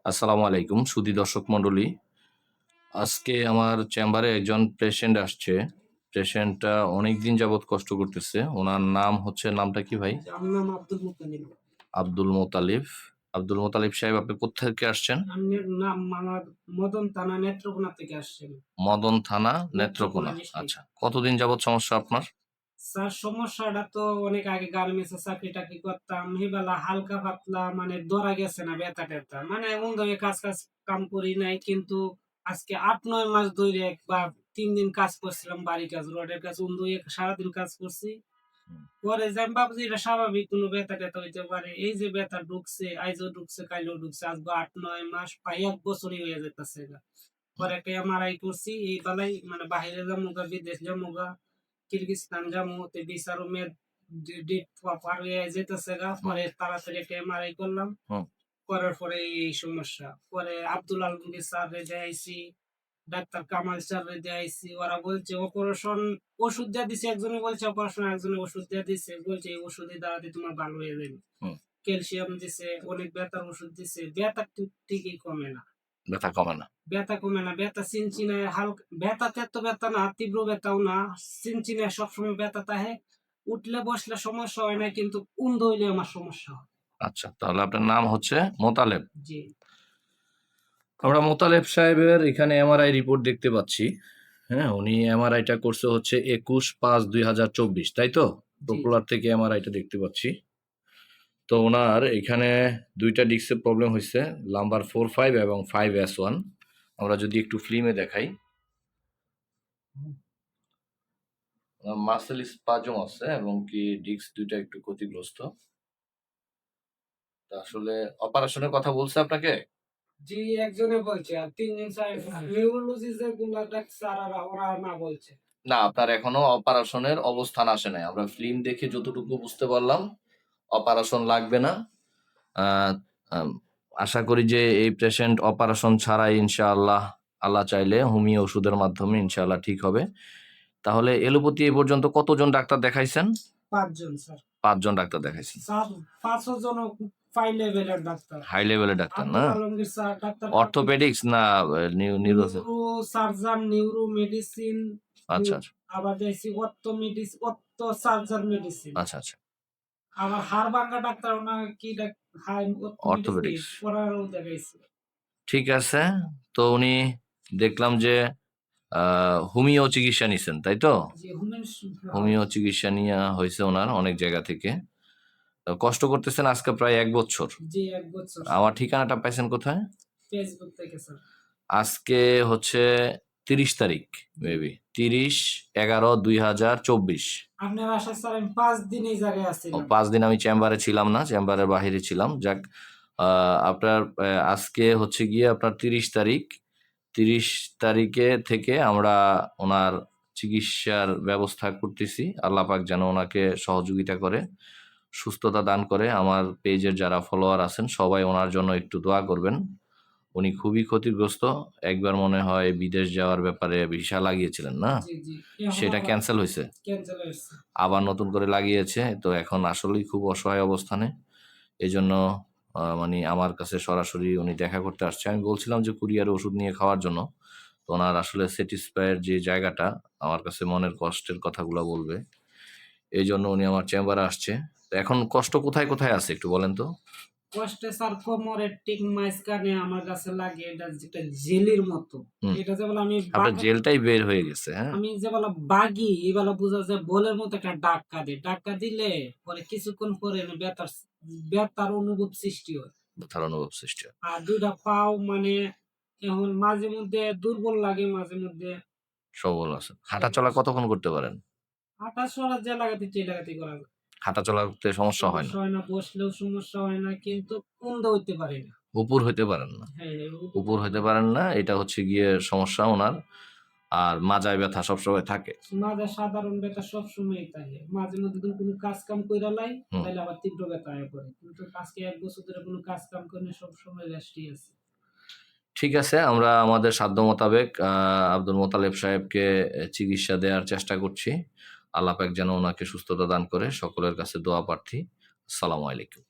আসসালামু আলাইকুম সুধী দর্শক মণ্ডলী। আজকে আমার চেম্বারে একজন পেশেন্ট আসছে। পেশেন্টটা অনেকদিন যাবৎ কষ্ট করতেছে। ওনার নাম হচ্ছে, নামটা কি ভাই? আমার নাম আব্দুল মুতালিব। আব্দুল মোতালিব। আব্দুল মোতালিব সাহেব, আপনি কোথা থেকে আসছেন? আমার নাম মদন থানা নেত্রকোনা থেকে আসছেন। মদন থানা নেত্রকোনা নেত্রকোনা। ডিস্ট্রিক্ট। আচ্ছা, কতদিন যাবৎ সমস্যা আপনার? স্যার সমস্যাটা তো অনেক আগে গার্মেন্টসে চাকরি টাকরি করতাম, হিবেলা হালকা পাতলা মানে ধরা গেছে না ব্যথা ট্যাথা, মানে অন্ধভাবে কাজ কাম করি নাই, কিন্তু আজকে ৮-৯ মাস ধরে একবার ৩ দিন কাজ করছিলাম, বাড়ি কাজ রডের কাজ, অন্ধভাবে সারাদিন কাজ করছি। পরে যে আমি ভাবছি এটা স্বাভাবিক কোনো ব্যথা ট্যাথা হইতে পারে, এই যে ব্যথা ঢুকছে, আইজও ঢুকছে, কাইলেও ঢুকছে, আজকে ৮-৯ মাস প্রায় ১ বছরই হয়ে যেতেছে। পরে একটা এমআরআই করছি, এই বেলায় মানে বাহিরে যামুগা, বিদেশ যামুগা, কিরগিজস্তান যামু, তো ভিসারও মেয়াদ ডেট পার হয়ে যেতেছে গা। পরে তাড়াতাড়ি একটা এমআরআই করলাম, করার পরে এই সমস্যা। পরে আব্দুল আলমগীর স্যাররে দেখাইছি, ডাক্তার কামাল স্যাররে দেখাইছি, ওরা বলছে অপারেশন, ওষুধ দেয়া দিছে, একজনে বলছে অপারেশন, একজনে ওষুধ দেয়া দিছে, বলছে এই ওষুধের দ্বারাতে তোমার ভালো হয়ে যাবে। ক্যালসিয়াম দিছে, অনেক ব্যথার ওষুধ দিছে, ব্যথা ঠিকই কমে না। ব্যথা কমে না? ব্যথা কমে না, ব্যথা চিনচিনায় হালকা, ব্যথাতে এত ব্যথা না, তীব্র ব্যথাও না, চিনচিনায় সবসময় ব্যথা থাকে। উঠলে বসলে সমস্যা হয় না, কিন্তু কুন্দ হইলে আমার সমস্যা হয়। আচ্ছা, তাহলে আপনার নাম হচ্ছে মোতালেব। জি। আমরা মোতালেব সাহেবের এখানে এমআরআই রিপোর্ট দেখতে পাচ্ছি। হ্যাঁ, উনি এমআরআইটা করছে হচ্ছে ২১/৫/২০২৪, তাই তো? পপুলার থেকে এমআরআইটা দেখতে পাচ্ছি। তো ওনার এখানে ২টা ডিস্কের প্রবলেম হয়েছে, লাম্বার 4-5 এবং 5S1। আমরা যদি একটু ফিল্মে দেখাই, মাসেল স্পাজম আছে এবং কি ডিস্ক ২টা একটু ক্ষতিগ্রস্ত। তা আসলে অপারেশনের কথা বলছে আপনাকে? জি, একজনে বলছে, আর ৩ দিন নিউরোলজিস্ট যেগুলা ডাক্তার ওরা না বলছে। না, আপনার এখনো অপারেশনের অবস্থান আসে নাই। আমরা ফিল্ম দেখে যতটুকু বুঝতে পারলাম অপারেশন লাগবে না। আশা করি যে এই পেশেন্ট অপারেশন ছাড়াই ইনশাআল্লাহ, আল্লাহ চাইলে হোমিও ওষুধের মাধ্যমে ইনশাআল্লাহ ঠিক হবে। তাহলে এলোপ্যাথি এ পর্যন্ত কতজন ডাক্তার দেখাইছেন? ৫ জন স্যার। ৫ জন ডাক্তার দেখাইছেন। স্যার ৫ জন হাই লেভেলের ডাক্তার। হাই লেভেলের ডাক্তার না? Abdul Alamgir sir doctor, orthopaedics না নিউরো? সার্জন, নিউরো মেডিসিন, আচ্ছা, আচ্ছা। আবার দেখছি অর্থো সার্জার মেডিসিন। আচ্ছা, আচ্ছা। আবার হাড় ভাঙ্গা ডাক্তার না কি হাই অর্থোপেডিক্স। ওরাও দেখাইছে। ঠিক আছে। তো উনি দেখলাম যে হোমিও চিকিৎসা নিছেন, তাই তো? জি, হোমিও চিকিৎসা নিয়া হইছে ওনার অনেক জায়গা থেকে। কষ্ট করতেছেন আজকে প্রায় ১ বছর। জি, ১ বছর। আমার ঠিকানাটা পাইছেন কোথায়? ফেসবুক থেকে স্যার। আজকে হচ্ছে ৩০ তারিখ, মেবি ৩০/১১/২০২৪। আপনার আশা স্যার আমি ৫ দিন এই জায়গায় আছিলাম। ৫ দিন আমি চেম্বারে ছিলাম না, চেম্বারের বাহিরে ছিলাম। যাক, আপনার আজকে হচ্ছে গিয়ে আপনার ৩০ তারিখ। ৩০ তারিখে থেকে আমরা ওনার চিকিৎসার ব্যবস্থা করতেছি। আল্লাহ পাক যেন ওনাকে সহযোগিতা করে, সুস্থতা দান করে। আমার পেজের যারা ফলোয়ার আছেন সবাই ওনার জন্য একটু দোয়া করবেন। উনি খুবই ক্ষতিগ্রস্ত। একবার মনে হয় বিদেশ যাওয়ার ব্যাপারে ভিসা লাগিয়েছিলেন না? জি, জি। সেটা ক্যানসেল হইছে। ক্যান্সেল হয়েছে। আবার নতুন করে লাগিয়েছে। তো এখন আসলেই খুব অসহায় অবস্থানে। এজন্য মানে আমার কাছে সরাসরি উনি দেখা করতে আসছে। আমি বলছিলাম যে কুরিয়ারে ওষুধ নিয়ে খাওয়ার জন্য। তো ওনার আসলে স্যাটিসফাই এর যে জায়গাটা, আমার কাছে মনের কষ্টের কথাগুলা বলবে। এইজন্য উনি আমার চেম্বারে আসছে। তো এখন কষ্ট কোথায়, কোথায় আছে একটু বলেন তো? কষ্টে স্যার কোমরের ঠিক মাঝখানে আমার কাছে লাগে, এটা যেটা জেলির মতো। এটা যেমন আমি আপনার জেলটাই বের হয়ে গেছে, হ্যাঁ? আমি যে বেলা বাগি, এই বেলা বোঝা যায় বলের মতো একটা ধাক্কা দেয়। ধাক্কা দিলে পরে কিছুক্ষণ পরে না ব্যথার অনুভব সৃষ্টি হয়। ব্যথার অনুভব সৃষ্টি হয়। আর ২ টা পাও মানে এখন মাঝে মধ্যে দুর্বল লাগে, মাঝে মধ্যে সবল আছে। হাঁটাচলা কতক্ষণ করতে পারেন? হাঁটা চলা যে লাগাতে যে লাগাতে করা যায়। হাঁটাচলা করতে সমস্যা হয় না? সমস্যা হয় না, বসলেও সমস্যা হয় না, কিন্তু কুন্দা হইতে পারি না। উপর হইতে পারেন না? হ্যাঁ, উপর হইতে পারেন না, এটা হচ্ছে গিয়ে সমস্যা ওনার। আর মাজায় ব্যথা সবসময় থাকে। মাঝে সাধারণ ব্যথা সবসময়ই থাকে। মাঝে মধ্যে যদি কোনো কাজ কাম কইরা লাই, তাইলে আবার তীব্র ব্যথা আয়া পড়ে। কিন্তু আজকে ১ বছর ধরে কোনো কাজ কাম করি না, সবসময় রেস্টই আছি। ঠিক আছে, আমরা আমাদের সাধ্য মোতাবেক আব্দুল মোতালেব সাহেবকে চিকিৎসা দেওয়ার চেষ্টা করছি। আল্লাহ পাক যেন ওনাকে সুস্থতা দান করে, সকলের কাছে দোয়া প্রার্থী। আসসালামু আলাইকুম।